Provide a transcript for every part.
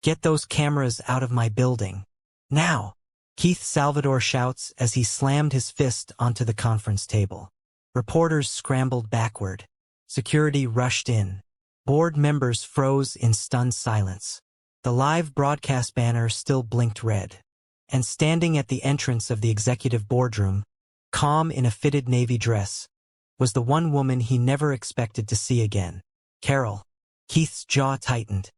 Get those cameras out of my building. Now! Keith Salvador shouts as he slammed his fist onto the conference table. Reporters scrambled backward. Security rushed in. Board members froze in stunned silence. The live broadcast banner still blinked red. And standing at the entrance of the executive boardroom, calm in a fitted navy dress, was the one woman he never expected to see again. Carol. Keith's jaw tightened.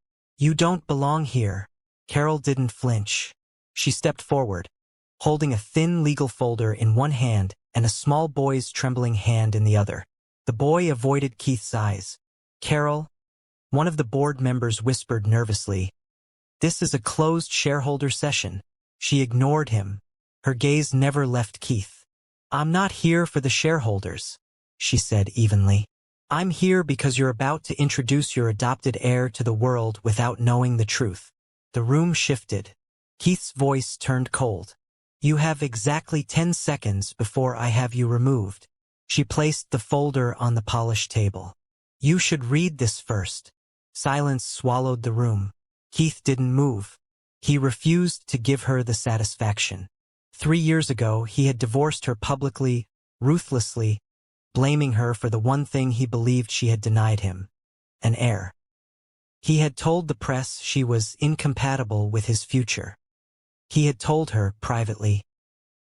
You don't belong here. Carol didn't flinch. She stepped forward, holding a thin legal folder in one hand and a small boy's trembling hand in the other. The boy avoided Keith's eyes. Carol, one of the board members whispered nervously, "This is a closed shareholder session." She ignored him. Her gaze never left Keith. "I'm not here for the shareholders," she said evenly. "I'm here because you're about to introduce your adopted heir to the world without knowing the truth." The room shifted. Keith's voice turned cold. "You have exactly 10 seconds before I have you removed." She placed the folder on the polished table. "You should read this first." Silence swallowed the room. Keith didn't move. He refused to give her the satisfaction. 3 years ago, he had divorced her publicly, ruthlessly, blaming her for the one thing he believed she had denied him, an heir. He had told the press she was incompatible with his future. He had told her, privately,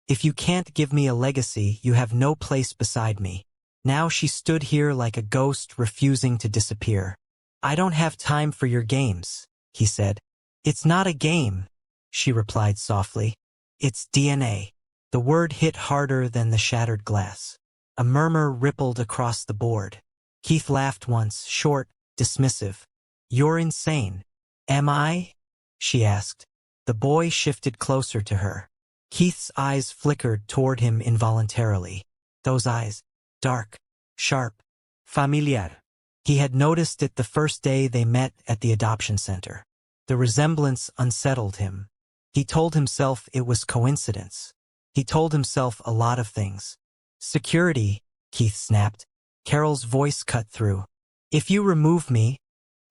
"If you can't give me a legacy, you have no place beside me." Now she stood here like a ghost refusing to disappear. "I don't have time for your games," he said. "It's not a game," she replied softly. "It's DNA." The word hit harder than the shattered glass. A murmur rippled across the board. Keith laughed once, short, dismissive. "You're insane." "Am I?" she asked. The boy shifted closer to her. Keith's eyes flickered toward him involuntarily. Those eyes, dark, sharp, familiar. He had noticed it the first day they met at the adoption center. The resemblance unsettled him. He told himself it was coincidence. He told himself a lot of things. "Security," Keith snapped. Carol's voice cut through. "If you remove me,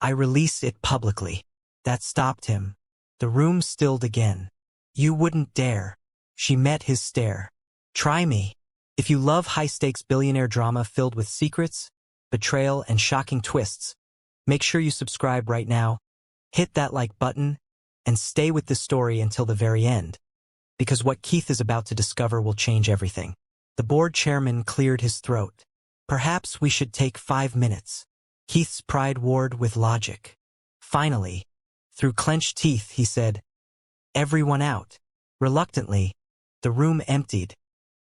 I release it publicly." That stopped him. The room stilled again. "You wouldn't dare." She met his stare. "Try me." If you love high-stakes billionaire drama filled with secrets, betrayal, and shocking twists, make sure you subscribe right now, hit that like button, and stay with this story until the very end, because what Keith is about to discover will change everything. The board chairman cleared his throat. "Perhaps we should take 5 minutes." Keith's pride warred with logic. Finally, through clenched teeth, he said, "Everyone out." Reluctantly, the room emptied.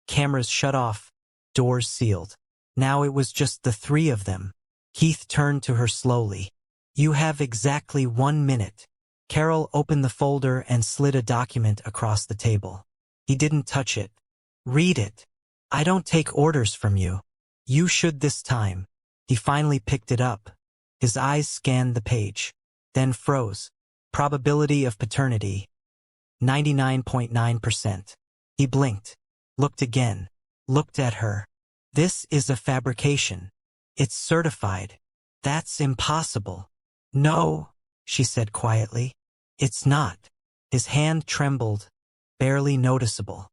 Cameras shut off, doors sealed. Now it was just the 3 of them. Keith turned to her slowly. "You have exactly 1 minute." Carol opened the folder and slid a document across the table. He didn't touch it. "Read it." "I don't take orders from you." "You should this time." He finally picked it up. His eyes scanned the page, then froze. Probability of paternity, 99.9%. He blinked, looked again, looked at her. "This is a fabrication. It's certified." "That's impossible." "No," she said quietly. "It's not." His hand trembled, barely noticeable.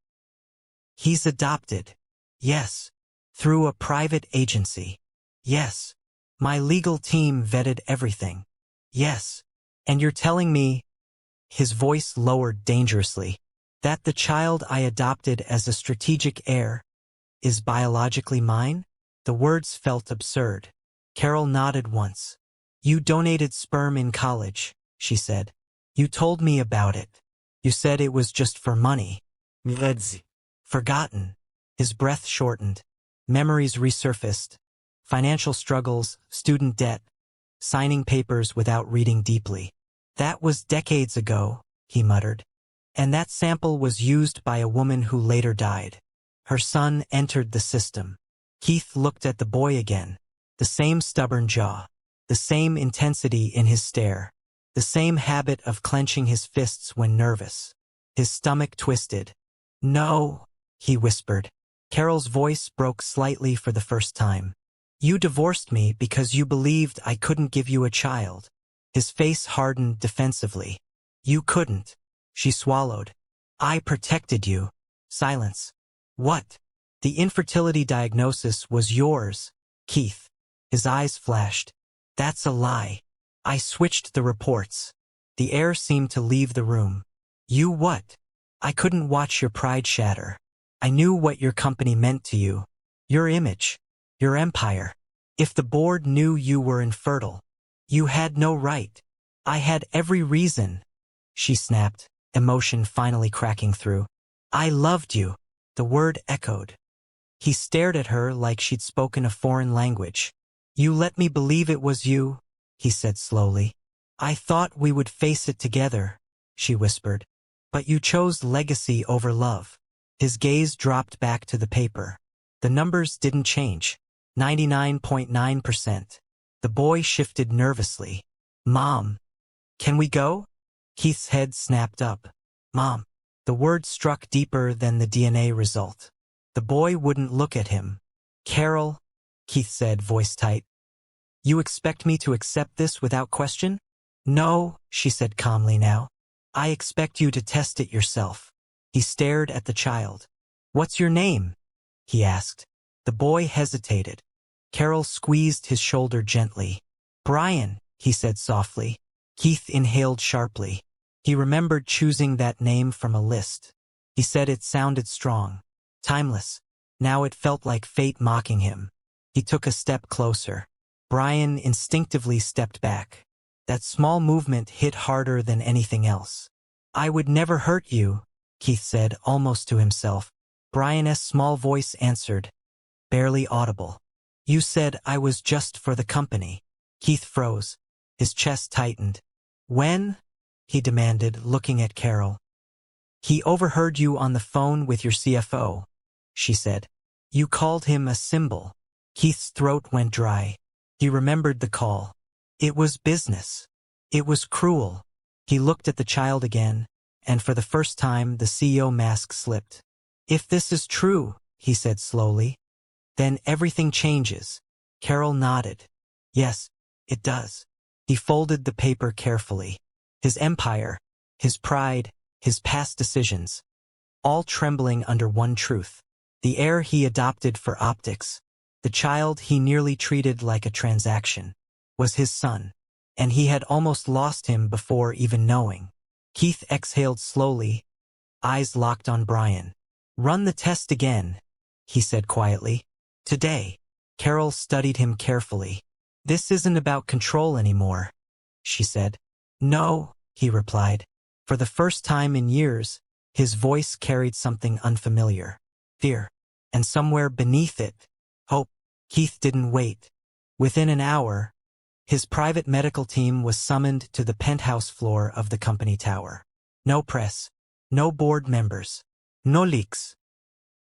"He's adopted." "Yes." "Through a private agency." "Yes." "My legal team vetted everything." "Yes." "And you're telling me," his voice lowered dangerously, "that the child I adopted as a strategic heir is biologically mine?" The words felt absurd. Carol nodded once. "You donated sperm in college," she said. "You told me about it. You said it was just for money." "Forgotten." His breath shortened. Memories resurfaced. Financial struggles, student debt, signing papers without reading deeply. "That was decades ago," he muttered. "And that sample was used by a woman who later died. Her son entered the system." Keith looked at the boy again. The same stubborn jaw. The same intensity in his stare. The same habit of clenching his fists when nervous. His stomach twisted. "No," he whispered. Carol's voice broke slightly for the first time. "You divorced me because you believed I couldn't give you a child." His face hardened defensively. You couldn't. She swallowed. I protected you. Silence. What? The infertility diagnosis was yours, Keith. His eyes flashed. That's a lie. I switched the reports. The air seemed to leave the room. You what? I couldn't watch your pride shatter. I knew what your company meant to you. Your image. Your empire. If the board knew you were infertile, you had no right. I had every reason. She snapped, emotion finally cracking through. I loved you. The word echoed. He stared at her like she'd spoken a foreign language. You let me believe it was you, he said slowly. I thought we would face it together, she whispered. But you chose legacy over love. His gaze dropped back to the paper. The numbers didn't change. 99.9%. The boy shifted nervously. Mom. Can we go? Keith's head snapped up. Mom. The word struck deeper than the DNA result. The boy wouldn't look at him. Carol, Keith said, voice tight. You expect me to accept this without question? No, she said calmly now. I expect you to test it yourself. He stared at the child. What's your name? He asked. The boy hesitated. Carol squeezed his shoulder gently. Brian, he said softly. Keith inhaled sharply. He remembered choosing that name from a list. He said it sounded strong. Timeless. Now it felt like fate mocking him. He took a step closer. Brian instinctively stepped back. That small movement hit harder than anything else. I would never hurt you, Keith said, almost to himself. Brian's small voice answered, barely audible. You said I was just for the company. Keith froze. His chest tightened. When? He demanded, looking at Carol. He overheard you on the phone with your CFO, she said. You called him a symbol. Keith's throat went dry. He remembered the call. It was business. It was cruel. He looked at the child again, and for the first time the CEO mask slipped. If this is true, he said slowly, then everything changes. Carol nodded. Yes, it does. He folded the paper carefully. His empire, his pride, his past decisions, all trembling under one truth. The heir he adopted for optics, the child he nearly treated like a transaction, was his son, and he had almost lost him before even knowing. Keith exhaled slowly, eyes locked on Brian. Run the test again, he said quietly. Today. Carol studied him carefully. This isn't about control anymore, she said. No, he replied. For the first time in years, his voice carried something unfamiliar. Fear. And somewhere beneath it, hope. Keith didn't wait. Within an hour, his private medical team was summoned to the penthouse floor of the company tower. No press. No board members. No leaks.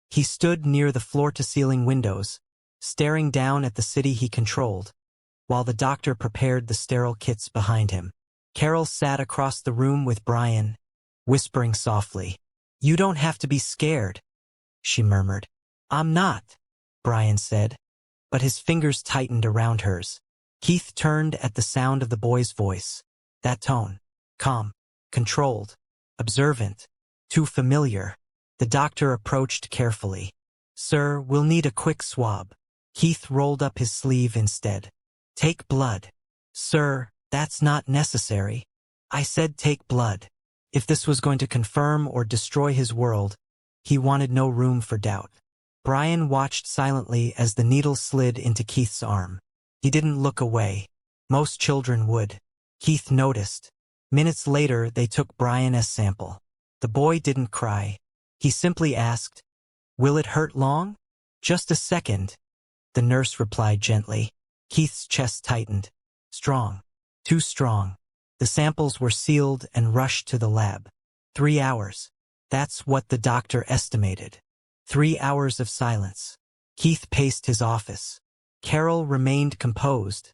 He stood near the floor-to-ceiling windows, staring down at the city he controlled, while the doctor prepared the sterile kits behind him. Carol sat across the room with Brian, whispering softly. You don't have to be scared, she murmured. I'm not, Brian said, but his fingers tightened around hers. Keith turned at the sound of the boy's voice. That tone, calm, controlled, observant, too familiar. The doctor approached carefully. Sir, we'll need a quick swab. Keith rolled up his sleeve instead. Take blood. Sir, that's not necessary. I said take blood. If this was going to confirm or destroy his world, he wanted no room for doubt. Brian watched silently as the needle slid into Keith's arm. He didn't look away. Most children would. Keith noticed. Minutes later, they took Brian's sample. The boy didn't cry. He simply asked, Will it hurt long? Just a second, the nurse replied gently. Keith's chest tightened. Strong. Too strong. The samples were sealed and rushed to the lab. 3 hours. That's what the doctor estimated. 3 hours of silence. Keith paced his office. Carol remained composed,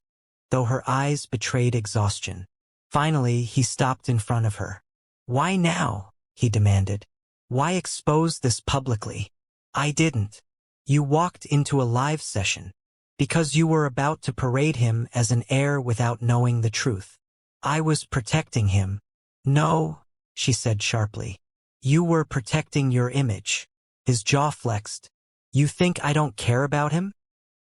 though her eyes betrayed exhaustion. Finally, he stopped in front of her. Why now? He demanded. Why expose this publicly? I didn't. You walked into a live session because you were about to parade him as an heir without knowing the truth. I was protecting him. No, she said sharply. You were protecting your image. His jaw flexed. You think I don't care about him?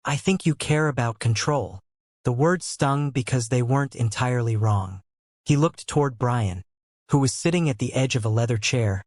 I think you care about control. The words stung because they weren't entirely wrong. He looked toward Brian, who was sitting at the edge of a leather chair,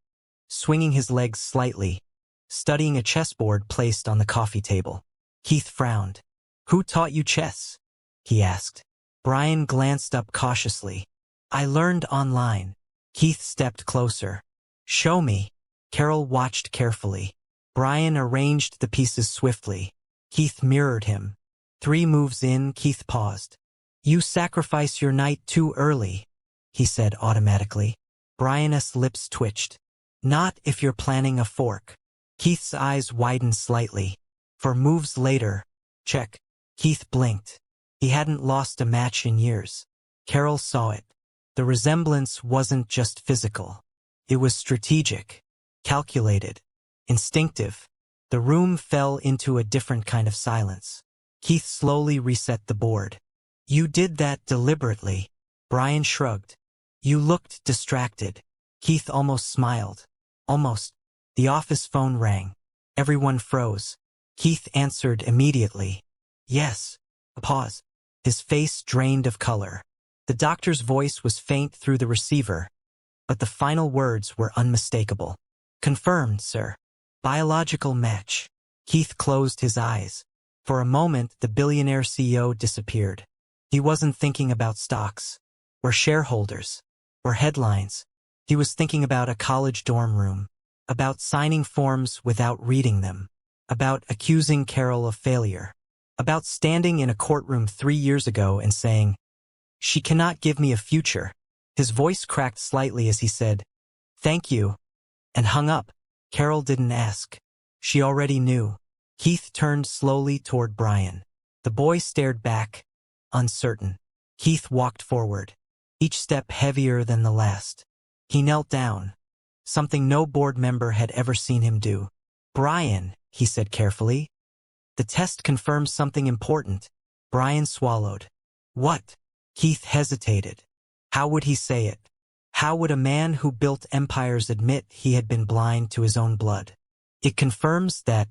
swinging his legs slightly, studying a chessboard placed on the coffee table. Keith frowned. Who taught you chess? He asked. Brian glanced up cautiously. I learned online. Keith stepped closer. Show me. Carol watched carefully. Brian arranged the pieces swiftly. Keith mirrored him. 3 moves in, Keith paused. You sacrifice your knight too early, he said automatically. Brian's lips twitched. Not if you're planning a fork. Keith's eyes widened slightly. For moves later. Check. Keith blinked. He hadn't lost a match in years. Carol saw it. The resemblance wasn't just physical. It was strategic, calculated, instinctive. The room fell into a different kind of silence. Keith slowly reset the board. You did that deliberately. Brian shrugged. You looked distracted. Keith almost smiled. Almost. The office phone rang. Everyone froze. Keith answered immediately. Yes. A pause. His face drained of color. The doctor's voice was faint through the receiver, but the final words were unmistakable. Confirmed, sir. Biological match. Keith closed his eyes. For a moment, the billionaire CEO disappeared. He wasn't thinking about stocks, or shareholders, or headlines. He was thinking about a college dorm room, about signing forms without reading them, about accusing Carol of failure, about standing in a courtroom 3 years ago and saying, she cannot give me a future. His voice cracked slightly as he said, thank you, and hung up. Carol didn't ask. She already knew. Keith turned slowly toward Brian. The boy stared back, uncertain. Keith walked forward, each step heavier than the last. He knelt down, something no board member had ever seen him do. Brian, he said carefully, the test confirms something important. Brian swallowed. What? Keith hesitated. How would he say it? How would a man who built empires admit he had been blind to his own blood? It confirms that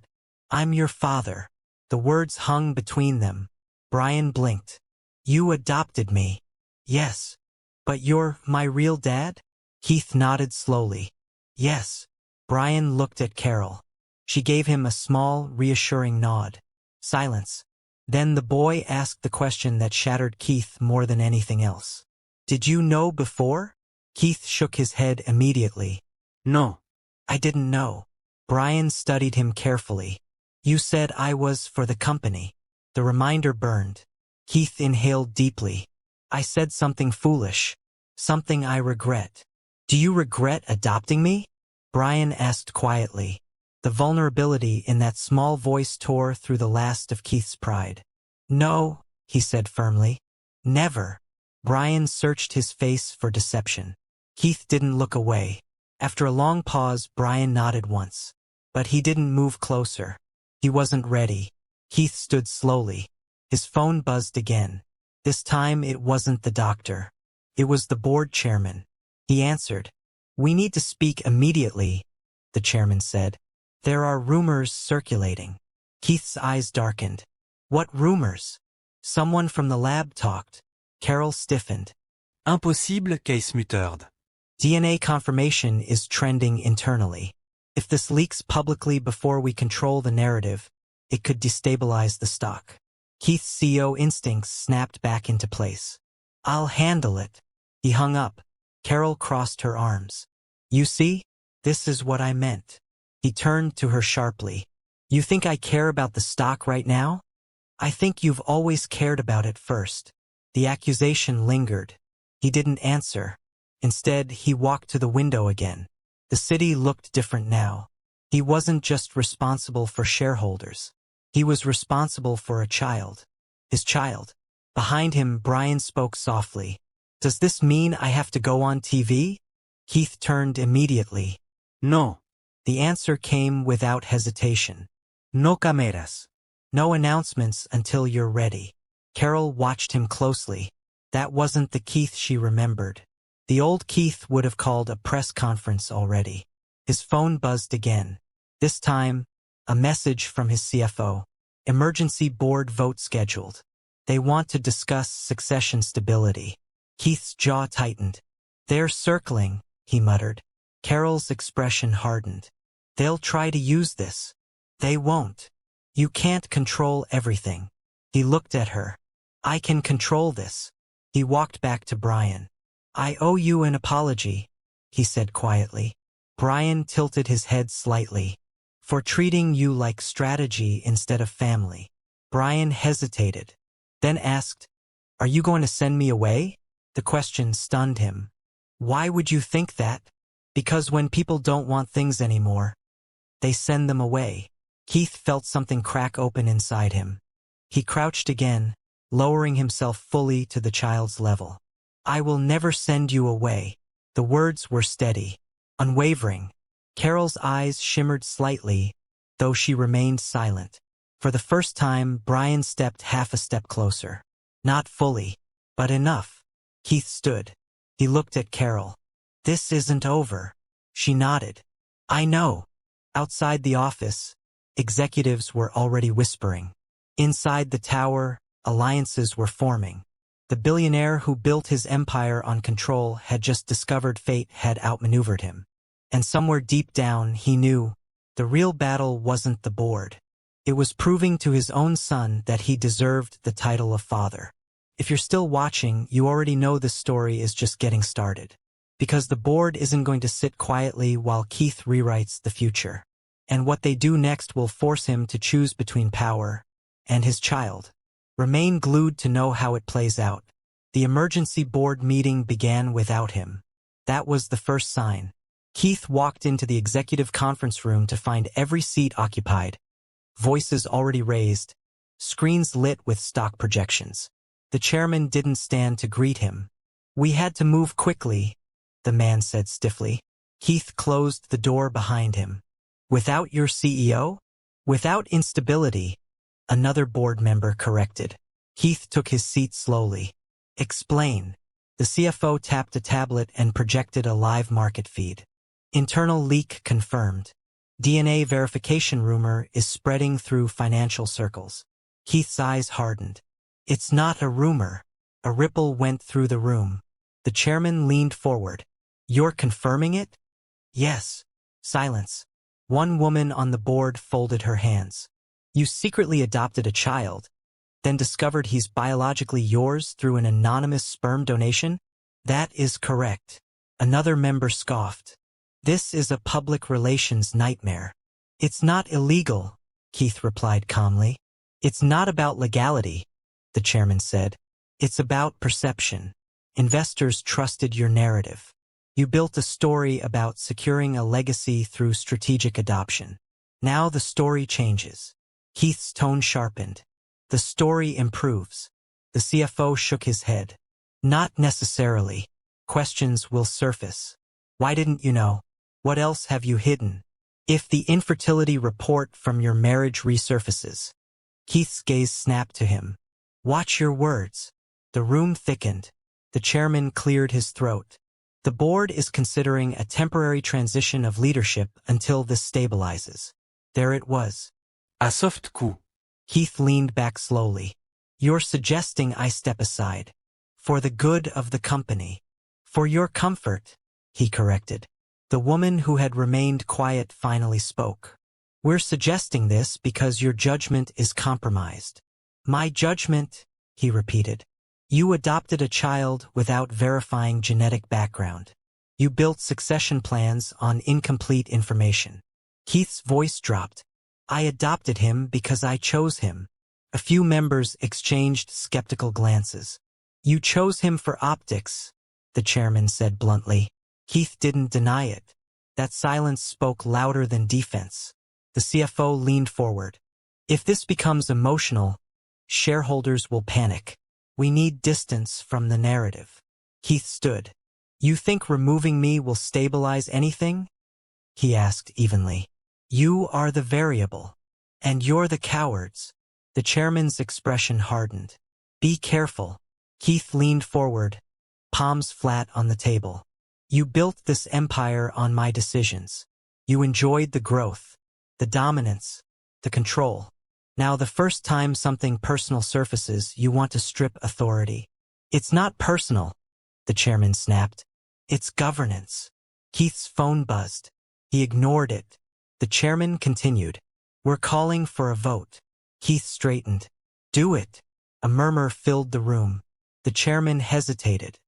I'm your father. The words hung between them. Brian blinked. You adopted me. Yes. But you're my real dad? Keith nodded slowly. Yes. Brian looked at Carol. She gave him a small, reassuring nod. Silence. Then the boy asked the question that shattered Keith more than anything else. Did you know before? Keith shook his head immediately. No. I didn't know. Brian studied him carefully. You said I was for the company. The reminder burned. Keith inhaled deeply. I said something foolish. Something I regret. Do you regret adopting me? Brian asked quietly. The vulnerability in that small voice tore through the last of Keith's pride. No, he said firmly. Never. Brian searched his face for deception. Keith didn't look away. After a long pause, Brian nodded once. But he didn't move closer. He wasn't ready. Keith stood slowly. His phone buzzed again. This time it wasn't the doctor. It was the board chairman. He answered. We need to speak immediately, the chairman said. There are rumors circulating. Keith's eyes darkened. What rumors? Someone from the lab talked. Carol stiffened. Impossible, case Muttard. DNA confirmation is trending internally. If this leaks publicly before we control the narrative, it could destabilize the stock. Keith's CEO instincts snapped back into place. I'll handle it. He hung up. Carol crossed her arms. You see? This is what I meant. He turned to her sharply. You think I care about the stock right now? I think you've always cared about it first. The accusation lingered. He didn't answer. Instead, he walked to the window again. The city looked different now. He wasn't just responsible for shareholders. He was responsible for a child. His child. Behind him, Brian spoke softly. Does this mean I have to go on TV? Keith turned immediately. No. The answer came without hesitation. No cameras. No announcements until you're ready. Carol watched him closely. That wasn't the Keith she remembered. The old Keith would have called a press conference already. His phone buzzed again. This time, a message from his CFO. Emergency board vote scheduled. They want to discuss succession stability. Keith's jaw tightened. They're circling, he muttered. Carol's expression hardened. They'll try to use this. They won't. You can't control everything. He looked at her. I can control this. He walked back to Brian. I owe you an apology, he said quietly. Brian tilted his head slightly. For treating you like strategy instead of family. Brian hesitated, then asked, Are you going to send me away? The question stunned him. Why would you think that? Because when people don't want things anymore, they send them away. Keith felt something crack open inside him. He crouched again, lowering himself fully to the child's level. I will never send you away. The words were steady, unwavering. Carol's eyes shimmered slightly, though she remained silent. For the first time, Brian stepped half a step closer. Not fully, but enough. Keith stood. He looked at Carol. This isn't over. She nodded. I know. Outside the office, executives were already whispering. Inside the tower, alliances were forming. The billionaire who built his empire on control had just discovered fate had outmaneuvered him. And somewhere deep down, he knew the real battle wasn't the board. It was proving to his own son that he deserved the title of father. If you're still watching, you already know this story is just getting started. Because the board isn't going to sit quietly while Keith rewrites the future. And what they do next will force him to choose between power and his child. Remain glued to know how it plays out. The emergency board meeting began without him. That was the first sign. Keith walked into the executive conference room to find every seat occupied. Voices already raised. Screens lit with stock projections. The chairman didn't stand to greet him. We had to move quickly, the man said stiffly. Keith closed the door behind him. Without your CEO? Without instability, another board member corrected. Keith took his seat slowly. Explain. The CFO tapped a tablet and projected a live market feed. Internal leak confirmed. DNA verification rumor is spreading through financial circles. Keith's eyes hardened. It's not a rumor. A ripple went through the room. The chairman leaned forward. You're confirming it? Yes. Silence. One woman on the board folded her hands. You secretly adopted a child, then discovered he's biologically yours through an anonymous sperm donation? That is correct. Another member scoffed. This is a public relations nightmare. It's not illegal, Keith replied calmly. It's not about legality, the chairman said. It's about perception. Investors trusted your narrative. You built a story about securing a legacy through strategic adoption. Now the story changes. Keith's tone sharpened. The story improves. The CFO shook his head. Not necessarily. Questions will surface. Why didn't you know? What else have you hidden? If the infertility report from your marriage resurfaces. Keith's gaze snapped to him. Watch your words. The room thickened. The chairman cleared his throat. The board is considering a temporary transition of leadership until this stabilizes. There it was. A soft coup. Keith leaned back slowly. You're suggesting I step aside. For the good of the company. For your comfort, he corrected. The woman who had remained quiet finally spoke. We're suggesting this because your judgment is compromised. My judgment, he repeated. You adopted a child without verifying genetic background. You built succession plans on incomplete information. Keith's voice dropped. I adopted him because I chose him. A few members exchanged skeptical glances. You chose him for optics, the chairman said bluntly. Keith didn't deny it. That silence spoke louder than defense. The CFO leaned forward. If this becomes emotional, shareholders will panic. We need distance from the narrative. Keith stood. You think removing me will stabilize anything? He asked evenly. You are the variable. And you're the cowards. The chairman's expression hardened. Be careful. Keith leaned forward. palms flat on the table. You built this empire on my decisions. You enjoyed the growth, the dominance, the control. Now the first time something personal surfaces, you want to strip authority. It's not personal, the chairman snapped. It's governance. Keith's phone buzzed. He ignored it. The chairman continued. We're calling for a vote. Keith straightened. Do it. A murmur filled the room. The chairman hesitated.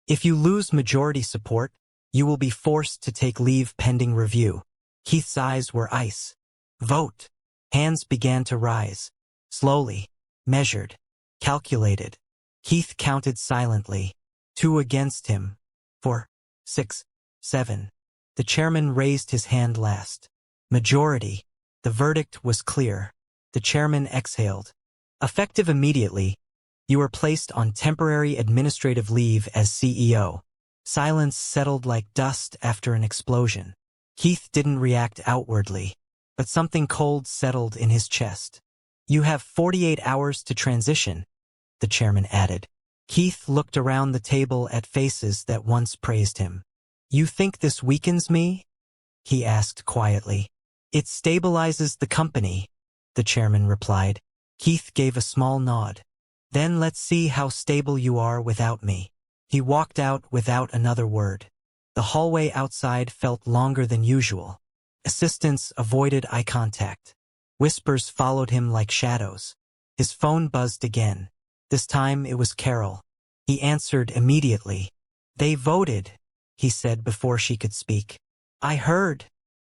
If you lose majority support, you will be forced to take leave pending review. Keith's eyes were ice. Vote. Hands began to rise. Slowly. Measured. Calculated. Keith counted silently. 2 against him. 4, 6, 7. The chairman raised his hand last. Majority. The verdict was clear. The chairman exhaled. Effective immediately, you were placed on temporary administrative leave as CEO. Silence settled like dust after an explosion. Keith didn't react outwardly, but something cold settled in his chest. You have 48 hours to transition, the chairman added. Keith looked around the table at faces that once praised him. You think this weakens me? He asked quietly. It stabilizes the company, the chairman replied. Keith gave a small nod. Then let's see how stable you are without me. He walked out without another word. The hallway outside felt longer than usual. Assistants avoided eye contact. Whispers followed him like shadows. His phone buzzed again. This time it was Carol. He answered immediately. They voted, he said before she could speak. I heard,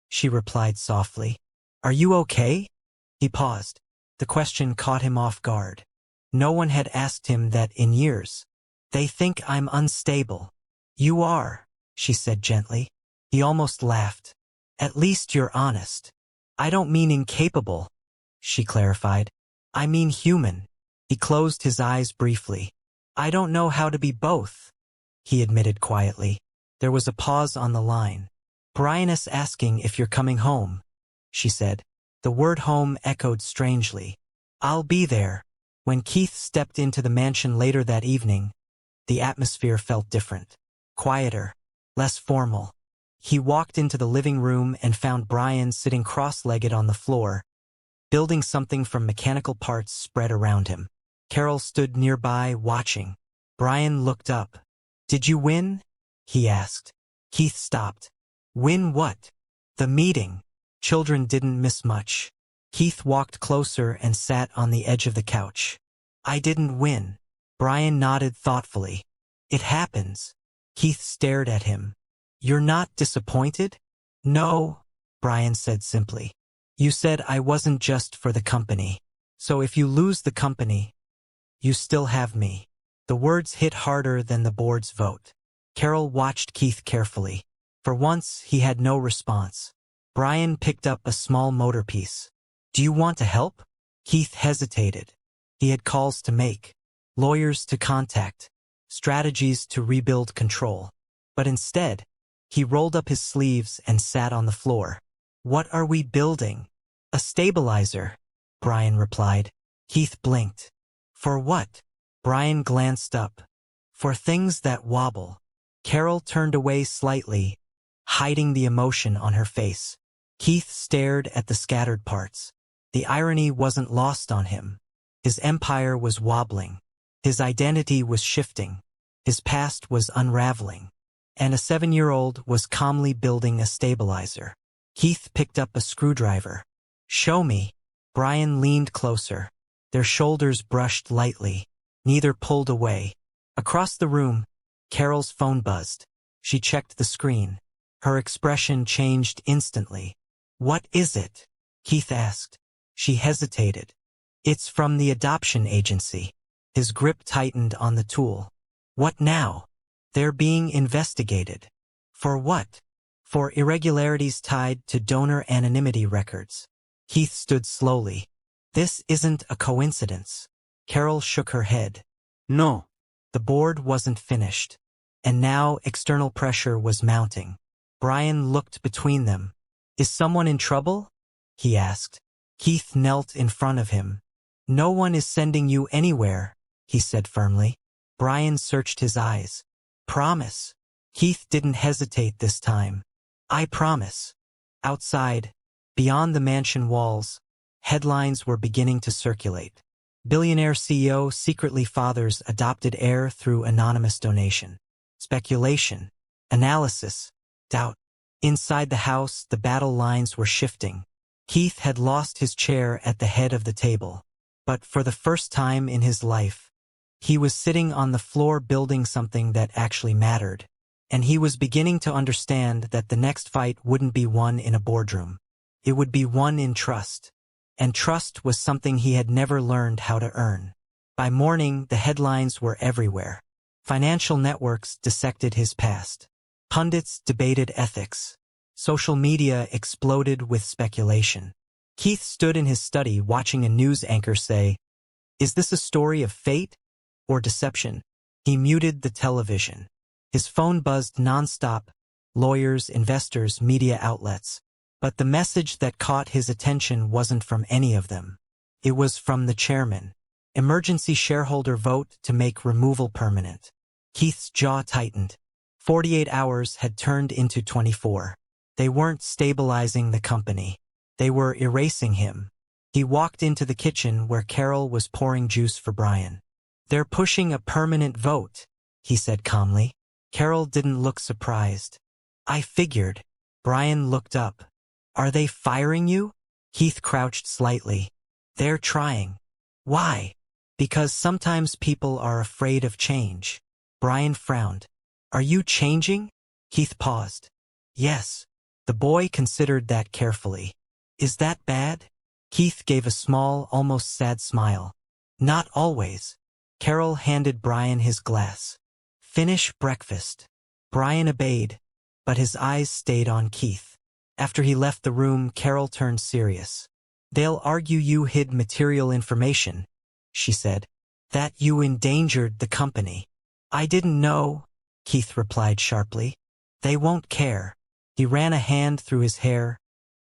she replied softly. Are you okay? He paused. The question caught him off guard. No one had asked him that in years. They think I'm unstable. You are, she said gently. He almost laughed. At least you're honest. I don't mean incapable, she clarified. I mean human. He closed his eyes briefly. I don't know how to be both, he admitted quietly. There was a pause on the line. Brian is asking if you're coming home, she said. The word home echoed strangely. I'll be there. When Keith stepped into the mansion later that evening, the atmosphere felt different. Quieter, less formal. He walked into the living room and found Brian sitting cross-legged on the floor, building something from mechanical parts spread around him. Carol stood nearby, watching. Brian looked up. Did you win? He asked. Keith stopped. Win what? The meeting. Children didn't miss much. Keith walked closer and sat on the edge of the couch. I didn't win. Brian nodded thoughtfully. It happens. Keith stared at him. You're not disappointed? No, Brian said simply. You said I wasn't just for the company. So if you lose the company, you still have me. The words hit harder than the board's vote. Carol watched Keith carefully. For once, he had no response. Brian picked up a small motor piece. Do you want to help? Keith hesitated. He had calls to make, lawyers to contact, strategies to rebuild control. But instead, he rolled up his sleeves and sat on the floor. What are we building? A stabilizer, Brian replied. Keith blinked. For what? Brian glanced up. For things that wobble. Carol turned away slightly, hiding the emotion on her face. Keith stared at the scattered parts. The irony wasn't lost on him. His empire was wobbling. His identity was shifting. His past was unraveling. And a 7-year-old was calmly building a stabilizer. Keith picked up a screwdriver. Show me. Brian leaned closer. Their shoulders brushed lightly. Neither pulled away. Across the room, Carol's phone buzzed. She checked the screen. Her expression changed instantly. What is it? Keith asked. She hesitated. It's from the adoption agency. His grip tightened on the tool. What now? They're being investigated. For what? For irregularities tied to donor anonymity records. Keith stood slowly. This isn't a coincidence. Carol shook her head. No. The board wasn't finished. And now external pressure was mounting. Brian looked between them. Is someone in trouble? He asked. Keith knelt in front of him. No one is sending you anywhere, he said firmly. Brian searched his eyes. promise. Keith didn't hesitate this time. I promise. Outside, beyond the mansion walls, headlines were beginning to circulate. Billionaire CEO secretly fathers adopted heir through anonymous donation. Speculation, analysis, doubt. Inside the house, the battle lines were shifting. Keith had lost his chair at the head of the table. But for the first time in his life, he was sitting on the floor building something that actually mattered. And he was beginning to understand that the next fight wouldn't be won in a boardroom. It would be won in trust. And trust was something he had never learned how to earn. By morning, the headlines were everywhere. Financial networks dissected his past. Pundits debated ethics. Social media exploded with speculation. Keith stood in his study watching a news anchor say, "Is this a story of fate or deception?" He muted the television. His phone buzzed nonstop, lawyers, investors, media outlets. But the message that caught his attention wasn't from any of them. It was from the chairman. Emergency shareholder vote to make removal permanent. Keith's jaw tightened. 48 hours had turned into 24. They weren't stabilizing the company. They were erasing him. He walked into the kitchen where Carol was pouring juice for Brian. "They're pushing a permanent vote," he said calmly. Carol didn't look surprised. "I figured." Brian looked up. "Are they firing you?" Keith crouched slightly. "They're trying." "Why?" "Because sometimes people are afraid of change." Brian frowned. "Are you changing?" Keith paused. "Yes." The boy considered that carefully. "Is that bad?" Keith gave a small, almost sad smile. "Not always." Carol handed Brian his glass. "Finish breakfast." Brian obeyed, but his eyes stayed on Keith. After he left the room, Carol turned serious. "They'll argue you hid material information," she said. "That you endangered the company." "I didn't know," Keith replied sharply. "They won't care." He ran a hand through his hair,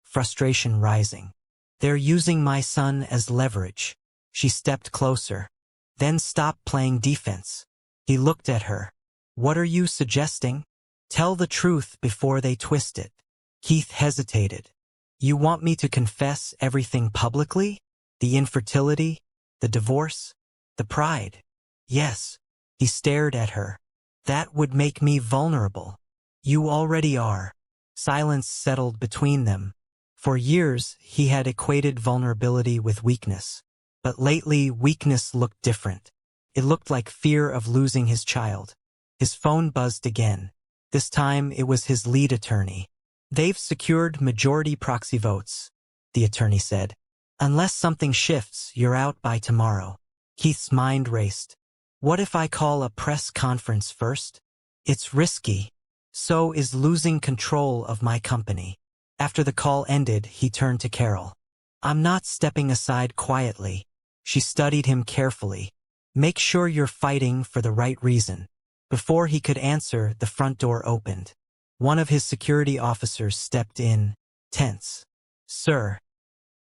frustration rising. "They're using my son as leverage." She stepped closer. "Then stop playing defense." He looked at her. "What are you suggesting?" "Tell the truth before they twist it." Keith hesitated. "You want me to confess everything publicly? The infertility? The divorce? The pride?" "Yes." He stared at her. "That would make me vulnerable." "You already are." Silence settled between them. For years, he had equated vulnerability with weakness. But lately, weakness looked different. It looked like fear of losing his child. His phone buzzed again. This time, it was his lead attorney. "They've secured majority proxy votes," the attorney said. "Unless something shifts, you're out by tomorrow." Keith's mind raced. "What if I call a press conference first?" "It's risky. So is losing control of my company." After the call ended, he turned to Carol. "I'm not stepping aside quietly." She studied him carefully. "Make sure you're fighting for the right reason." Before he could answer, the front door opened. One of his security officers stepped in, tense. "Sir,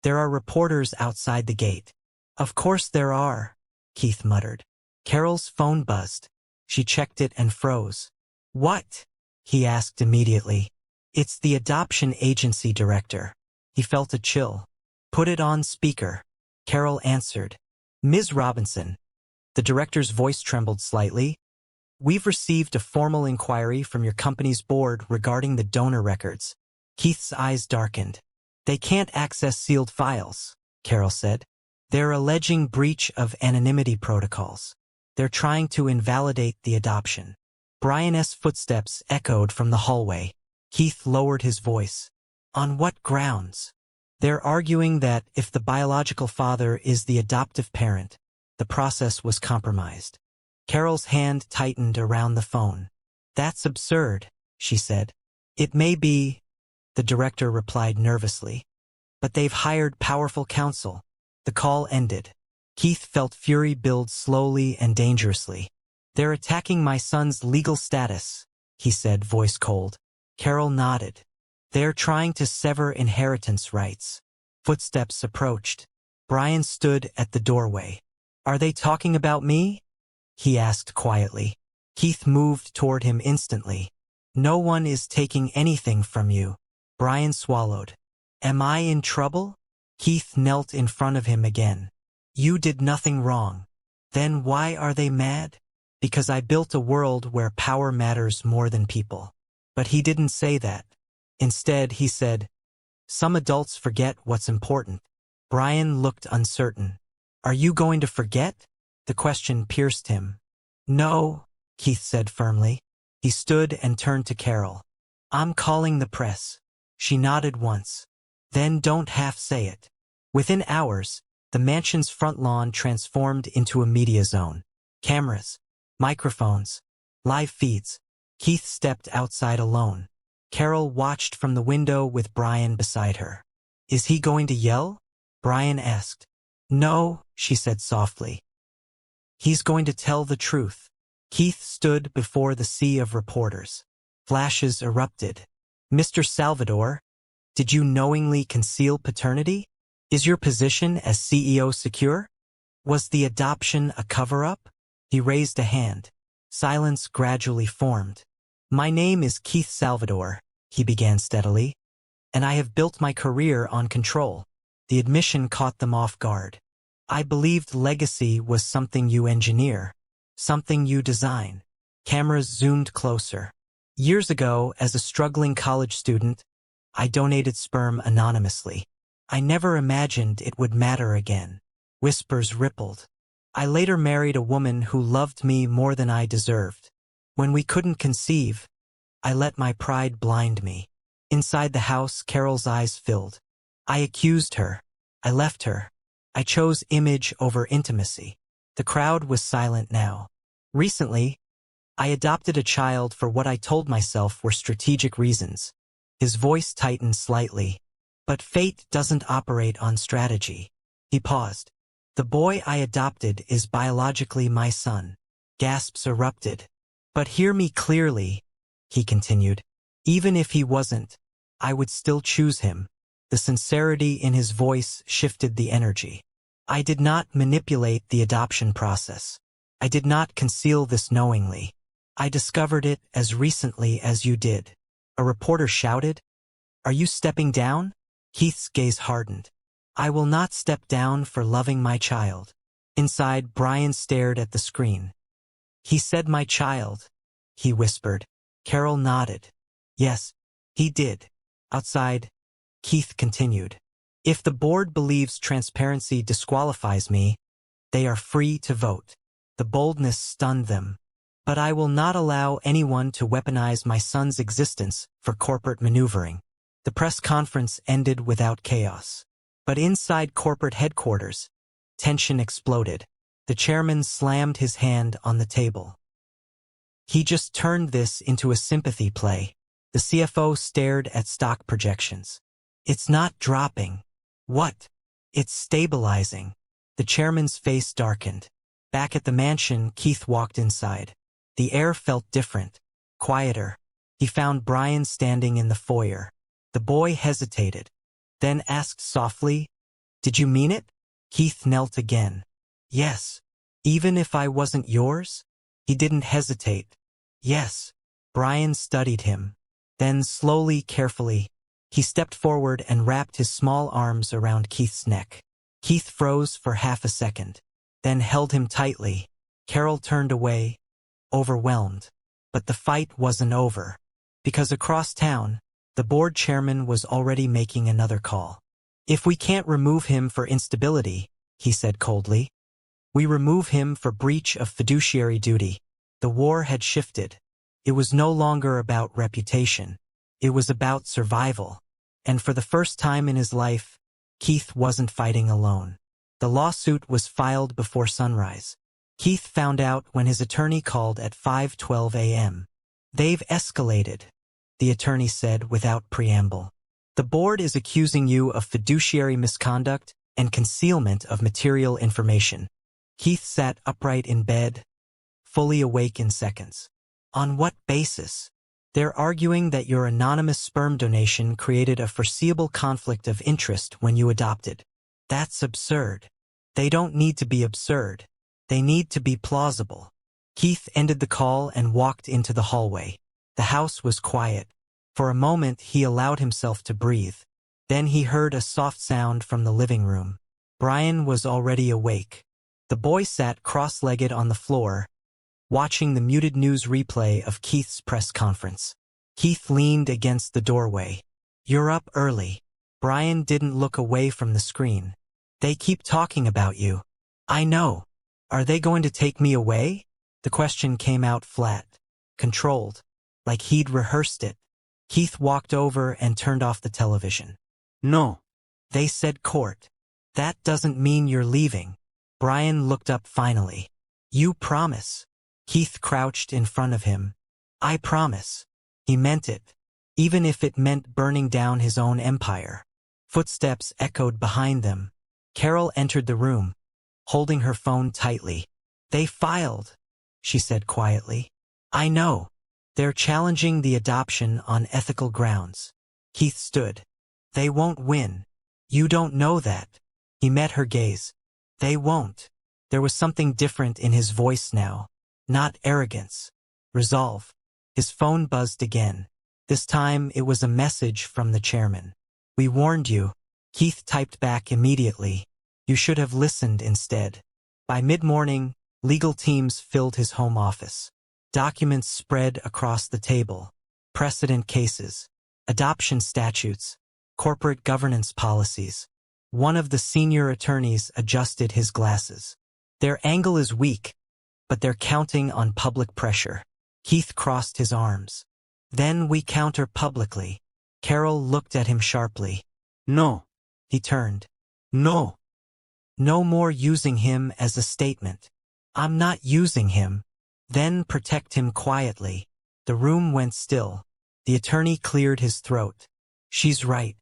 there are reporters outside the gate." "Of course there are," Keith muttered. Carol's phone buzzed. She checked it and froze. "What?" he asked immediately. "It's the adoption agency director." He felt a chill. "Put it on speaker." Carol answered. "Ms. Robinson." The director's voice trembled slightly. "We've received a formal inquiry from your company's board regarding the donor records." Keith's eyes darkened. "They can't access sealed files," Carol said. "They're alleging breach of anonymity protocols. They're trying to invalidate the adoption." Brian's footsteps echoed from the hallway. Keith lowered his voice. "On what grounds?" "They're arguing that if the biological father is the adoptive parent, the process was compromised." Carol's hand tightened around the phone. "That's absurd," she said. "It may be," the director replied nervously. "But they've hired powerful counsel." The call ended. Keith felt fury build slowly and dangerously. "They're attacking my son's legal status," he said, voice cold. Carol nodded. "They're trying to sever inheritance rights." Footsteps approached. Brian stood at the doorway. "Are they talking about me?" he asked quietly. Keith moved toward him instantly. No one is taking anything from you. Brian swallowed. Am I in trouble? Keith knelt in front of him again. You did nothing wrong. Then why are they mad? Because I built a world where power matters more than people. But he didn't say that. Instead, he said, some adults forget what's important. Brian looked uncertain. Are you going to forget? The question pierced him. No, Keith said firmly. He stood and turned to Carol. I'm calling the press. She nodded once. Then don't half say it. Within hours, the mansion's front lawn transformed into a media zone. Cameras, microphones, live feeds. Keith stepped outside alone. Carol watched from the window with Brian beside her. Is he going to yell? Brian asked. No, she said softly. He's going to tell the truth. Keith stood before the sea of reporters. Flashes erupted. Mr. Salvador, did you knowingly conceal paternity? Is your position as CEO secure? Was the adoption a cover-up? He raised a hand. Silence gradually formed. My name is Keith Salvador, he began steadily, and I have built my career on control. The admission caught them off guard. I believed legacy was something you engineer, something you design. Cameras zoomed closer. Years ago, as a struggling college student, I donated sperm anonymously. I never imagined it would matter again. Whispers rippled. I later married a woman who loved me more than I deserved. When we couldn't conceive, I let my pride blind me. Inside the house, Carol's eyes filled. I accused her. I left her. I chose image over intimacy. The crowd was silent now. Recently, I adopted a child for what I told myself were strategic reasons. His voice tightened slightly. But fate doesn't operate on strategy. He paused. The boy I adopted is biologically my son. Gasps erupted. But hear me clearly, he continued. Even if he wasn't, I would still choose him. The sincerity in his voice shifted the energy. I did not manipulate the adoption process. I did not conceal this knowingly. I discovered it as recently as you did. A reporter shouted, Are you stepping down? Keith's gaze hardened. I will not step down for loving my child. Inside, Brian stared at the screen. He said my child, he whispered. Carol nodded. Yes, he did. Outside, Keith continued. If the board believes transparency disqualifies me, they are free to vote. The boldness stunned them. But I will not allow anyone to weaponize my son's existence for corporate maneuvering. The press conference ended without chaos. But inside corporate headquarters, tension exploded. The chairman slammed his hand on the table. He just turned this into a sympathy play. The CFO stared at stock projections. It's not dropping. What? It's stabilizing. The chairman's face darkened. Back at the mansion, Keith walked inside. The air felt different, quieter. He found Brian standing in the foyer. The boy hesitated, then asked softly, Did you mean it? Keith knelt again. Yes. Even if I wasn't yours? He didn't hesitate. Yes. Brian studied him. Then slowly, carefully, he stepped forward and wrapped his small arms around Keith's neck. Keith froze for half a second, then held him tightly. Carol turned away, overwhelmed. But the fight wasn't over. Because across town, the board chairman was already making another call. If we can't remove him for instability, he said coldly, we remove him for breach of fiduciary duty. The war had shifted. It was no longer about reputation. It was about survival. And for the first time in his life, Keith wasn't fighting alone. The lawsuit was filed before sunrise. Keith found out when his attorney called at 5:12 a.m. They've escalated, the attorney said without preamble. The board is accusing you of fiduciary misconduct and concealment of material information. Keith sat upright in bed, fully awake in seconds. On what basis? They're arguing that your anonymous sperm donation created a foreseeable conflict of interest when you adopted. That's absurd. They don't need to be absurd. They need to be plausible. Keith ended the call and walked into the hallway. The house was quiet. For a moment he allowed himself to breathe. Then he heard a soft sound from the living room. Brian was already awake. The boy sat cross-legged on the floor, watching the muted news replay of Keith's press conference. Keith leaned against the doorway. "You're up early." Brian didn't look away from the screen. "They keep talking about you." "I know. Are they going to take me away?" The question came out flat, controlled, like he'd rehearsed it. Keith walked over and turned off the television. No. "They said court. That doesn't mean you're leaving." Brian looked up finally. "You promise?" Keith crouched in front of him. "I promise." He meant it, even if it meant burning down his own empire. Footsteps echoed behind them. Carol entered the room, holding her phone tightly. "They filed," she said quietly. "I know. They're challenging the adoption on ethical grounds." Keith stood. "They won't win. You don't know that." He met her gaze. "They won't." There was something different in his voice now. Not arrogance. Resolve. His phone buzzed again. This time it was a message from the chairman. "We warned you." Keith typed back immediately. "You should have listened instead." By mid-morning, legal teams filled his home office. Documents spread across the table. Precedent cases, adoption statutes, corporate governance policies. One of the senior attorneys adjusted his glasses. "Their angle is weak, but they're counting on public pressure." Keith crossed his arms. "Then we counter publicly." Carol looked at him sharply. No. He turned. No. "No more using him as a statement." "I'm not using him." "Then protect him quietly." The room went still. The attorney cleared his throat. "She's right.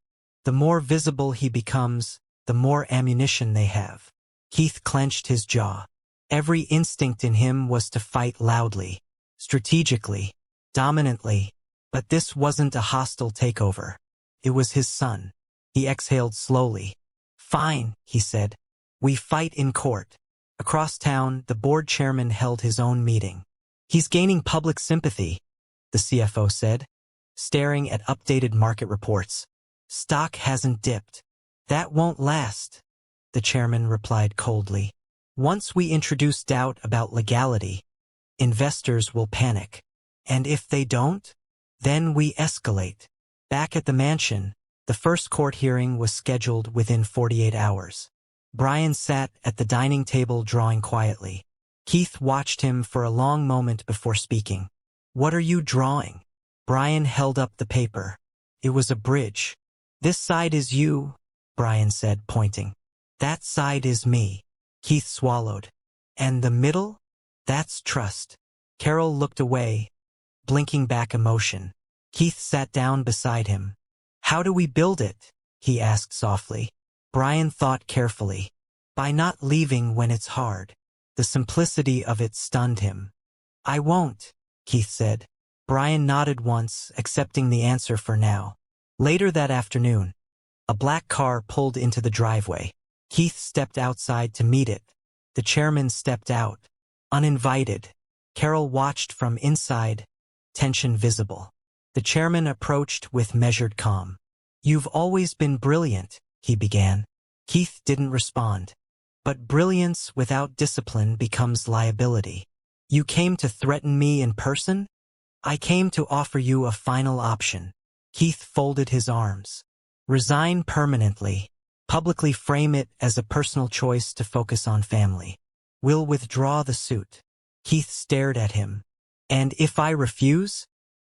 The more visible he becomes, the more ammunition they have." Keith clenched his jaw. Every instinct in him was to fight loudly, strategically, dominantly. But this wasn't a hostile takeover. It was his son. He exhaled slowly. "Fine," he said. "We fight in court." Across town, the board chairman held his own meeting. "He's gaining public sympathy," the CFO said, staring at updated market reports. "Stock hasn't dipped." "That won't last," the chairman replied coldly. "Once we introduce doubt about legality, investors will panic. And if they don't, then we escalate." Back at the mansion, the first court hearing was scheduled within 48 hours. Brian sat at the dining table drawing quietly. Keith watched him for a long moment before speaking. "What are you drawing?" Brian held up the paper. It was a bridge. "This side is you," Brian said, pointing. "That side is me." Keith swallowed. "And the middle? That's trust." Carol looked away, blinking back emotion. Keith sat down beside him. "How do we build it?" he asked softly. Brian thought carefully. "By not leaving when it's hard." The simplicity of it stunned him. "I won't," Keith said. Brian nodded once, accepting the answer for now. Later that afternoon, a black car pulled into the driveway. Keith stepped outside to meet it. The chairman stepped out, uninvited. Carol watched from inside, tension visible. The chairman approached with measured calm. "You've always been brilliant," he began. Keith didn't respond. "But brilliance without discipline becomes liability. You came to threaten me in person? I came to offer you a final option." Keith folded his arms. "Resign permanently. Publicly frame it as a personal choice to focus on family. We'll withdraw the suit." Keith stared at him. "And if I refuse?"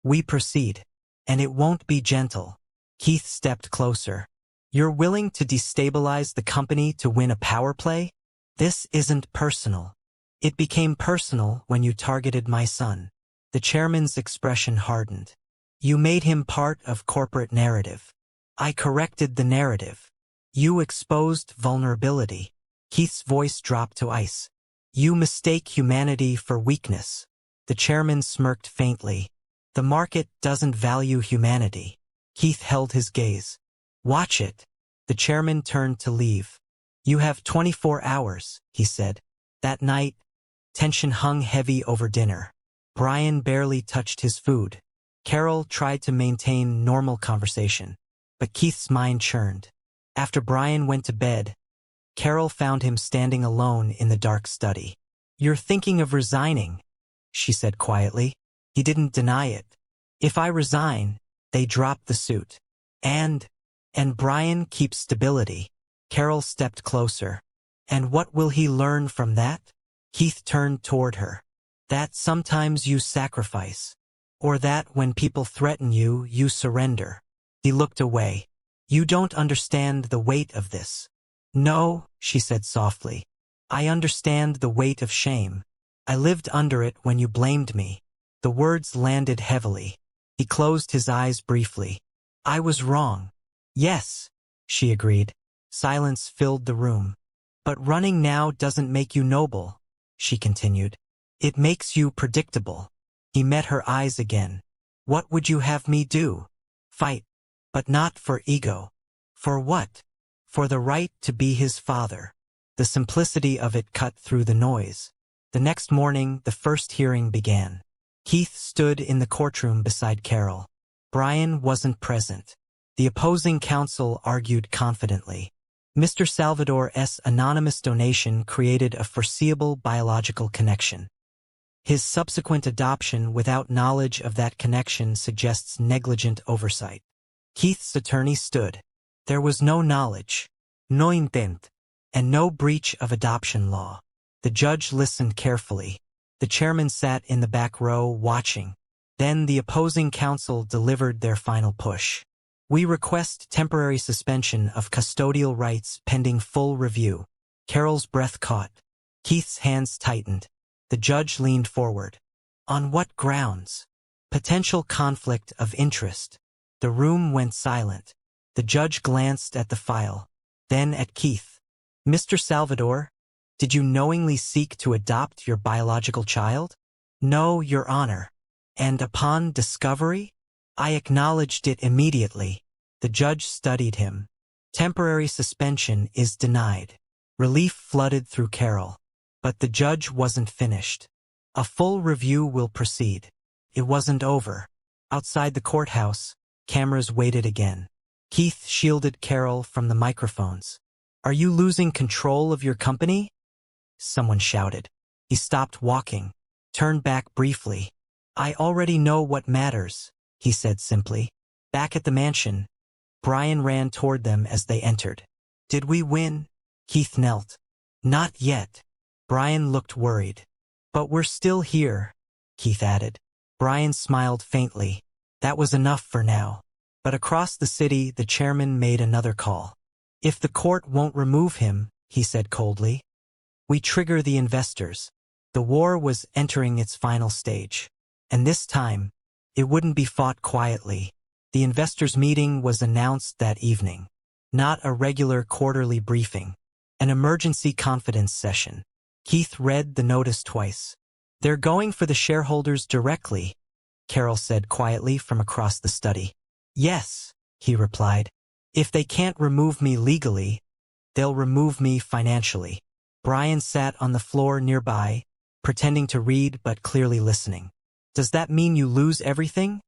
"We proceed. And it won't be gentle." Keith stepped closer. "You're willing to destabilize the company to win a power play? This isn't personal. It became personal when you targeted my son." The chairman's expression hardened. "You made him part of corporate narrative. I corrected the narrative. You exposed vulnerability." Keith's voice dropped to ice. "You mistake humanity for weakness." The chairman smirked faintly. "The market doesn't value humanity." Keith held his gaze. "Watch it." The chairman turned to leave. "You have 24 hours, he said. That night, Tension hung heavy over dinner. Brian barely touched his food. Carol tried to maintain normal conversation, but Keith's mind churned. After Brian went to bed, Carol found him standing alone in the dark study. "You're thinking of resigning," she said quietly. He didn't deny it. "If I resign, they drop the suit. And Brian keeps stability." Carol stepped closer. "And what will he learn from that?" Keith turned toward her. "That sometimes you sacrifice. Or that when people threaten you, you surrender." He looked away. "You don't understand the weight of this." "No," she said softly. "I understand the weight of shame. I lived under it when you blamed me." The words landed heavily. He closed his eyes briefly. "I was wrong." "Yes," she agreed. Silence filled the room. "But running now doesn't make you noble," she continued. "It makes you predictable." He met her eyes again. "What would you have me do?" "Fight. But not for ego." "For what?" "For the right to be his father." The simplicity of it cut through the noise. The next morning, the first hearing began. Keith stood in the courtroom beside Carol. Brian wasn't present. The opposing counsel argued confidently. Mr. Salvador's anonymous donation created a foreseeable biological connection. His subsequent adoption without knowledge of that connection suggests negligent oversight. Keith's attorney stood. There was no knowledge, no intent, and no breach of adoption law. The judge listened carefully. The chairman sat in the back row watching. Then the opposing counsel delivered their final push. "We request temporary suspension of custodial rights pending full review." Carol's breath caught. Keith's hands tightened. The judge leaned forward. "On what grounds?" "Potential conflict of interest." The room went silent. The judge glanced at the file, then at Keith. "Mr. Salvador, did you knowingly seek to adopt your biological child?" "No, Your Honor." "And upon discovery?" "I acknowledged it immediately." The judge studied him. "Temporary suspension is denied." Relief flooded through Carol. But the judge wasn't finished. "A full review will proceed." It wasn't over. Outside the courthouse, cameras waited again. Keith shielded Carol from the microphones. "Are you losing control of your company?" someone shouted. He stopped walking, turned back briefly. "I already know what matters," he said simply. Back at the mansion, Brian ran toward them as they entered. "Did we win?" Keith knelt. "Not yet." Brian looked worried. "But we're still here," Keith added. Brian smiled faintly. That was enough for now. But across the city, the chairman made another call. "If the court won't remove him," he said coldly, "we trigger the investors." The war was entering its final stage. And this time, it wouldn't be fought quietly. The investors' meeting was announced that evening. Not a regular quarterly briefing. An emergency confidence session. Keith read the notice twice. "They're going for the shareholders directly," Carol said quietly from across the study. "Yes," he replied. "If they can't remove me legally, they'll remove me financially." Brian sat on the floor nearby, pretending to read but clearly listening. "Does that mean you lose everything?"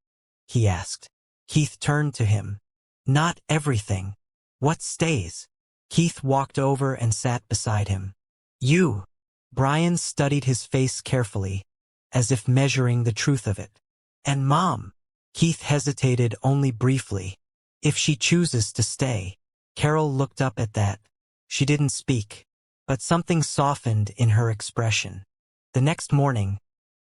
he asked. Keith turned to him. "Not everything. What stays?" Keith walked over and sat beside him. "You." Brian studied his face carefully, as if measuring the truth of it. "And Mom." Keith hesitated only briefly. "If she chooses to stay." Carol looked up at that. She didn't speak, but something softened in her expression. The next morning,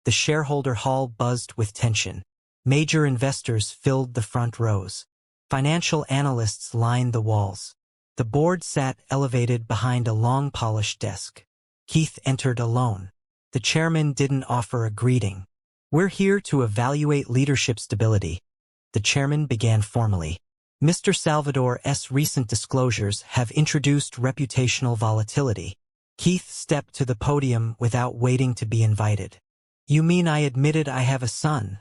the shareholder hall buzzed with tension. Major investors filled the front rows. Financial analysts lined the walls. The board sat elevated behind a long polished desk. Keith entered alone. The chairman didn't offer a greeting. "We're here to evaluate leadership stability," the chairman began formally. "Mr. Salvador's recent disclosures have introduced reputational volatility." Keith stepped to the podium without waiting to be invited. "You mean I admitted I have a son?"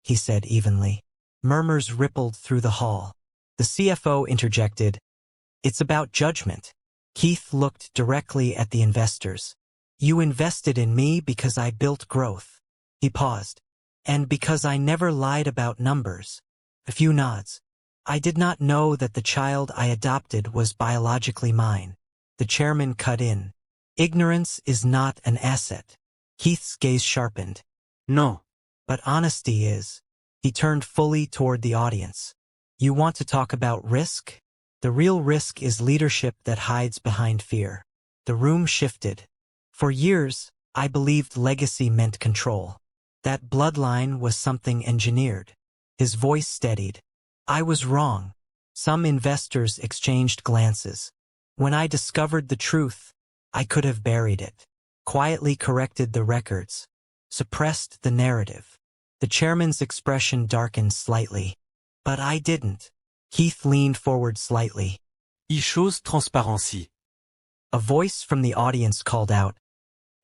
he said evenly. Murmurs rippled through the hall. The CFO interjected, "It's about judgment." Keith looked directly at the investors. You invested in me because I built growth. He paused. And because I never lied about numbers. A few nods. I did not know that the child I adopted was biologically mine. The chairman cut in. Ignorance is not an asset. Keith's gaze sharpened. No. But honesty is. He turned fully toward the audience. You want to talk about risk? The real risk is leadership that hides behind fear. The room shifted. For years, I believed legacy meant control. That bloodline was something engineered. His voice steadied. I was wrong. Some investors exchanged glances. When I discovered the truth, I could have buried it. Quietly corrected the records. Suppressed the narrative. The chairman's expression darkened slightly. But I didn't. Keith leaned forward slightly. Il chose transparency. A voice from the audience called out.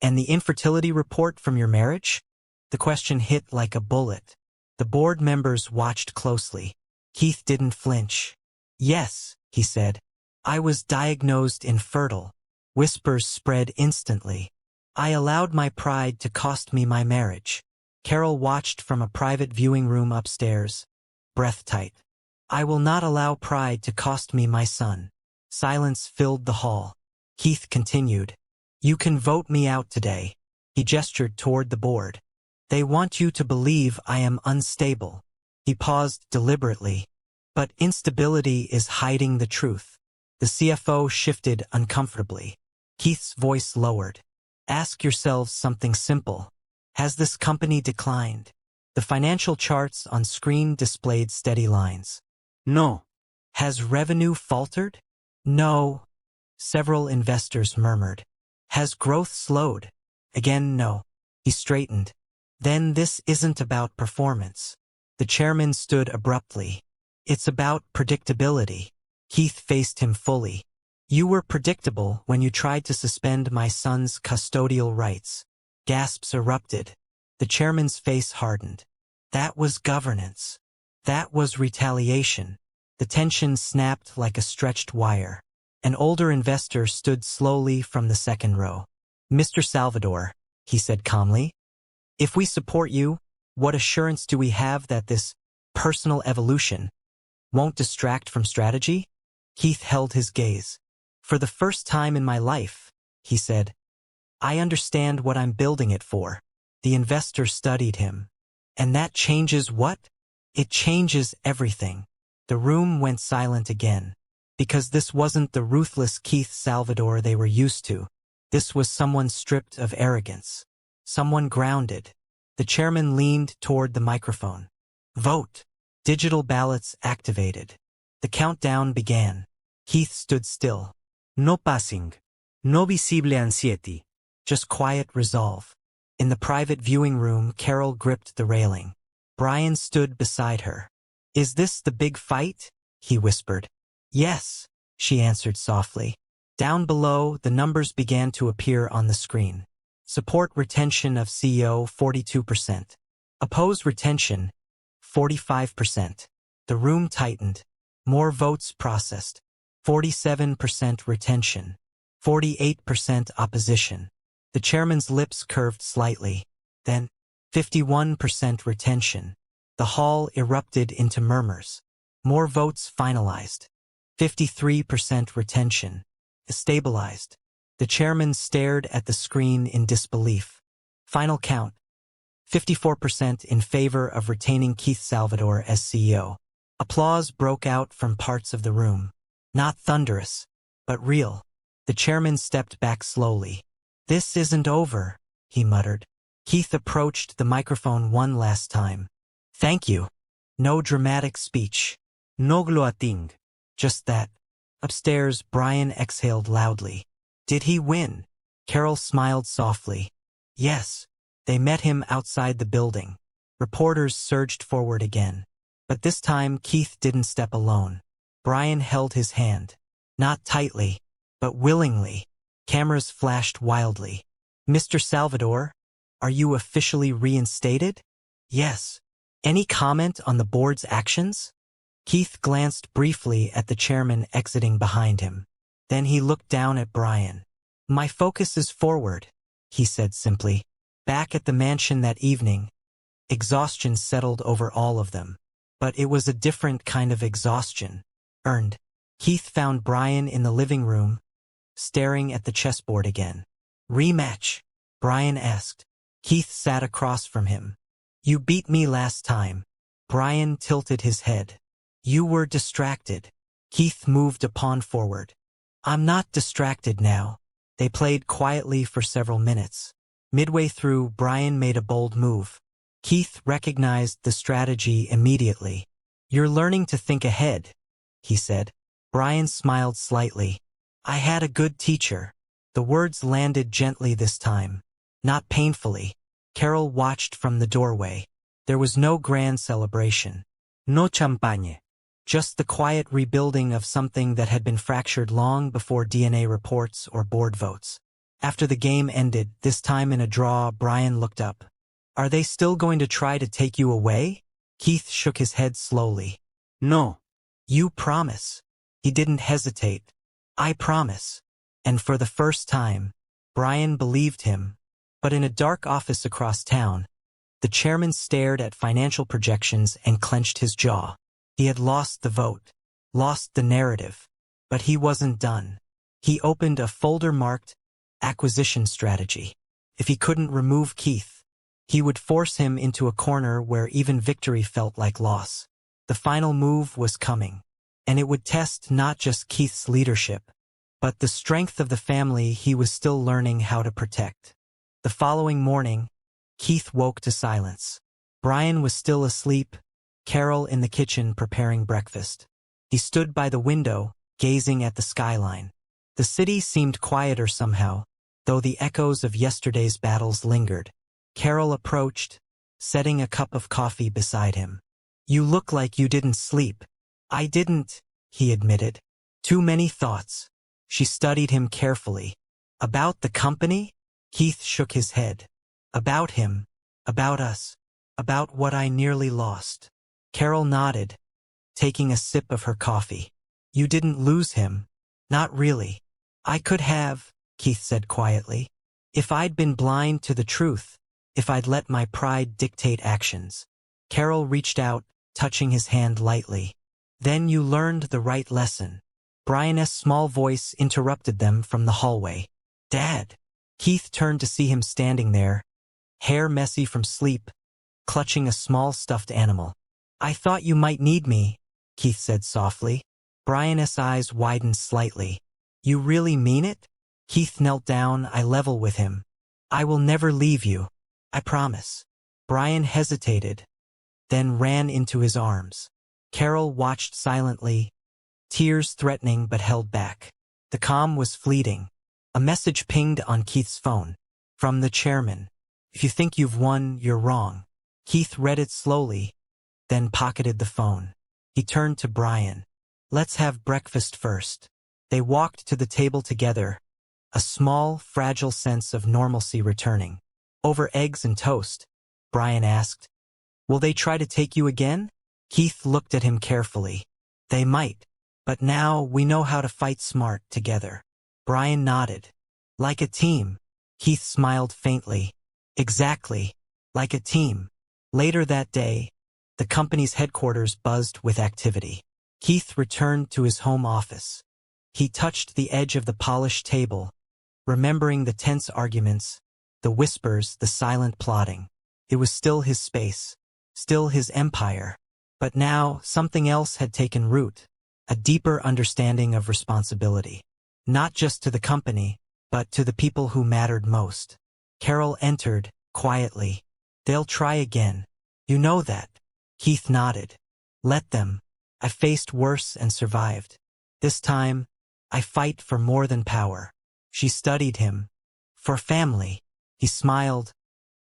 And the infertility report from your marriage? The question hit like a bullet. The board members watched closely. Keith didn't flinch. Yes, he said. I was diagnosed infertile. Whispers spread instantly. I allowed my pride to cost me my marriage. Carol watched from a private viewing room upstairs. Breath tight. I will not allow pride to cost me my son. Silence filled the hall. Keith continued. You can vote me out today. He gestured toward the board. They want you to believe I am unstable. He paused deliberately. But instability is hiding the truth. The CFO shifted uncomfortably. Keith's voice lowered. Ask yourselves something simple. Has this company declined? The financial charts on screen displayed steady lines. No. Has revenue faltered? No. Several investors murmured. Has growth slowed? Again, no. He straightened. Then this isn't about performance. The chairman stood abruptly. It's about predictability. Keith faced him fully. You were predictable when you tried to suspend my son's custodial rights. Gasps erupted. The chairman's face hardened. That was governance. That was retaliation. The tension snapped like a stretched wire. An older investor stood slowly from the second row. Mr. Salvador, he said calmly, if we support you, what assurance do we have that this personal evolution won't distract from strategy? Keith held his gaze. For the first time in my life, he said, I understand what I'm building it for. The investor studied him. And that changes what? It changes everything. The room went silent again. Because this wasn't the ruthless Keith Salvador they were used to. This was someone stripped of arrogance. Someone grounded. The chairman leaned toward the microphone. Vote. Digital ballots activated. The countdown began. Keith stood still. No passing. No visible anxiety. Just quiet resolve. In the private viewing room, Carol gripped the railing. Brian stood beside her. Is this the big fight? He whispered. Yes, she answered softly. Down below, the numbers began to appear on the screen. Support retention of CEO 42%. Oppose retention 45%. The room tightened. More votes processed. 47% retention. 48% opposition. The chairman's lips curved slightly. Then, 51% retention. The hall erupted into murmurs. More votes finalized. 53% retention. Stabilized. The chairman stared at the screen in disbelief. Final count. 54% in favor of retaining Keith Salvador as CEO. Applause broke out from parts of the room. Not thunderous, but real. The chairman stepped back slowly. This isn't over, he muttered. Keith approached the microphone one last time. Thank you. No dramatic speech. No gloating. Just that. Upstairs, Brian exhaled loudly. Did he win? Carol smiled softly. Yes. They met him outside the building. Reporters surged forward again. But this time, Keith didn't step alone. Brian held his hand. Not tightly, but willingly. Cameras flashed wildly. Mr. Salvador, are you officially reinstated? Yes. Any comment on the board's actions? Keith glanced briefly at the chairman exiting behind him. Then he looked down at Brian. My focus is forward. he said simply. Back at the mansion that evening, exhaustion settled over all of them. But it was a different kind of exhaustion. Earned. Keith found Brian in the living room, staring at the chessboard again. Rematch? Brian asked. Keith sat across from him. You beat me last time. Brian tilted his head. You were distracted. Keith moved a pawn forward. I'm not distracted now. They played quietly for several minutes. Midway through, Brian made a bold move. Keith recognized the strategy immediately. You're learning to think ahead, he said. Brian smiled slightly. I had a good teacher. The words landed gently this time, not painfully. Carol watched from the doorway. There was no grand celebration. No champagne. Just the quiet rebuilding of something that had been fractured long before DNA reports or board votes. After the game ended, this time in a draw, Brian looked up. Are they still going to try to take you away? Keith shook his head slowly. No. You promise. He didn't hesitate. I promise. And for the first time, Brian believed him. But in a dark office across town, the chairman stared at financial projections and clenched his jaw. He had lost the vote, lost the narrative. But he wasn't done. He opened a folder marked Acquisition Strategy. If he couldn't remove Keith, he would force him into a corner where even victory felt like loss. The final move was coming, and it would test not just Keith's leadership, but the strength of the family he was still learning how to protect. The following morning, Keith woke to silence. Brian was still asleep, Carol in the kitchen preparing breakfast. He stood by the window, gazing at the skyline. The city seemed quieter somehow, though the echoes of yesterday's battles lingered. Carol approached, setting a cup of coffee beside him. You look like you didn't sleep. I didn't, he admitted. Too many thoughts. She studied him carefully. About the company? Keith shook his head. About him. About us. About what I nearly lost. Carol nodded, taking a sip of her coffee. You didn't lose him. Not really. I could have, Keith said quietly. If I'd been blind to the truth, if I'd let my pride dictate actions. Carol reached out, touching his hand lightly. Then you learned the right lesson. Brian's small voice interrupted them from the hallway. Dad. Keith turned to see him standing there, hair messy from sleep, clutching a small stuffed animal. I thought you might need me, Keith said softly. Brian's eyes widened slightly. You really mean it? Keith knelt down, eye level with him. I will never leave you. I promise. Brian hesitated, then ran into his arms. Carol watched silently, tears threatening but held back. The calm was fleeting. A message pinged on Keith's phone. From the chairman. If you think you've won, you're wrong. Keith read it slowly, then pocketed the phone. He turned to Brian. Let's have breakfast first. They walked to the table together, a small, fragile sense of normalcy returning. Over eggs and toast? Brian asked. Will they try to take you again? Keith looked at him carefully. They might, but now we know how to fight smart together. Brian nodded. Like a team. Keith smiled faintly. Exactly. Like a team. Later that day, the company's headquarters buzzed with activity. Keith returned to his home office. He touched the edge of the polished table, remembering the tense arguments, the whispers, the silent plotting. It was still his space, still his empire. But now, something else had taken root, a deeper understanding of responsibility. Not just to the company, but to the people who mattered most. Carol entered, quietly. They'll try again. You know that. Keith nodded. Let them. I faced worse and survived. This time, I fight for more than power. She studied him. For family. He smiled,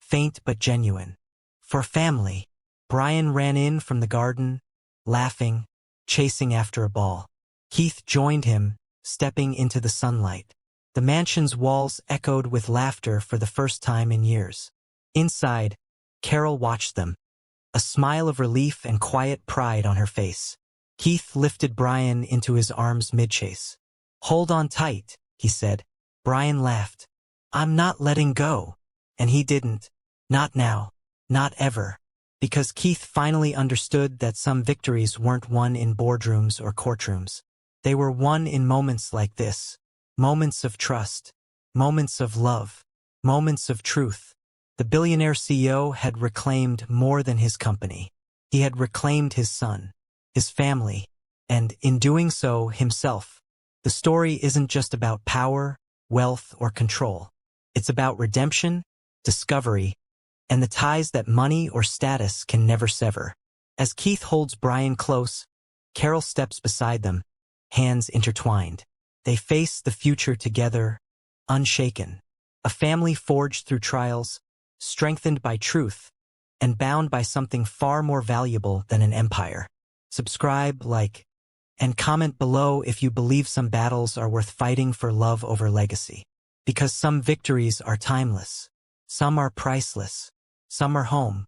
faint but genuine. For family. Brian ran in from the garden, laughing, chasing after a ball. Keith joined him, stepping into the sunlight. The mansion's walls echoed with laughter for the first time in years. Inside, Carol watched them, a smile of relief and quiet pride on her face. Keith lifted Brian into his arms mid-chase. Hold on tight, he said. Brian laughed. I'm not letting go. And he didn't. Not now. Not ever. Because Keith finally understood that some victories weren't won in boardrooms or courtrooms. They were won in moments like this. Moments of trust. Moments of love. Moments of truth. The billionaire CEO had reclaimed more than his company. He had reclaimed his son, his family, and, in doing so, himself. The story isn't just about power, wealth, or control. It's about redemption, discovery, and the ties that money or status can never sever. As Keith holds Brian close, Carol steps beside them, hands intertwined. They face the future together, unshaken. A family forged through trials, strengthened by truth, and bound by something far more valuable than an empire. Subscribe, like, and comment below if you believe some battles are worth fighting for love over legacy. Because some victories are timeless. Some are priceless. Some are home.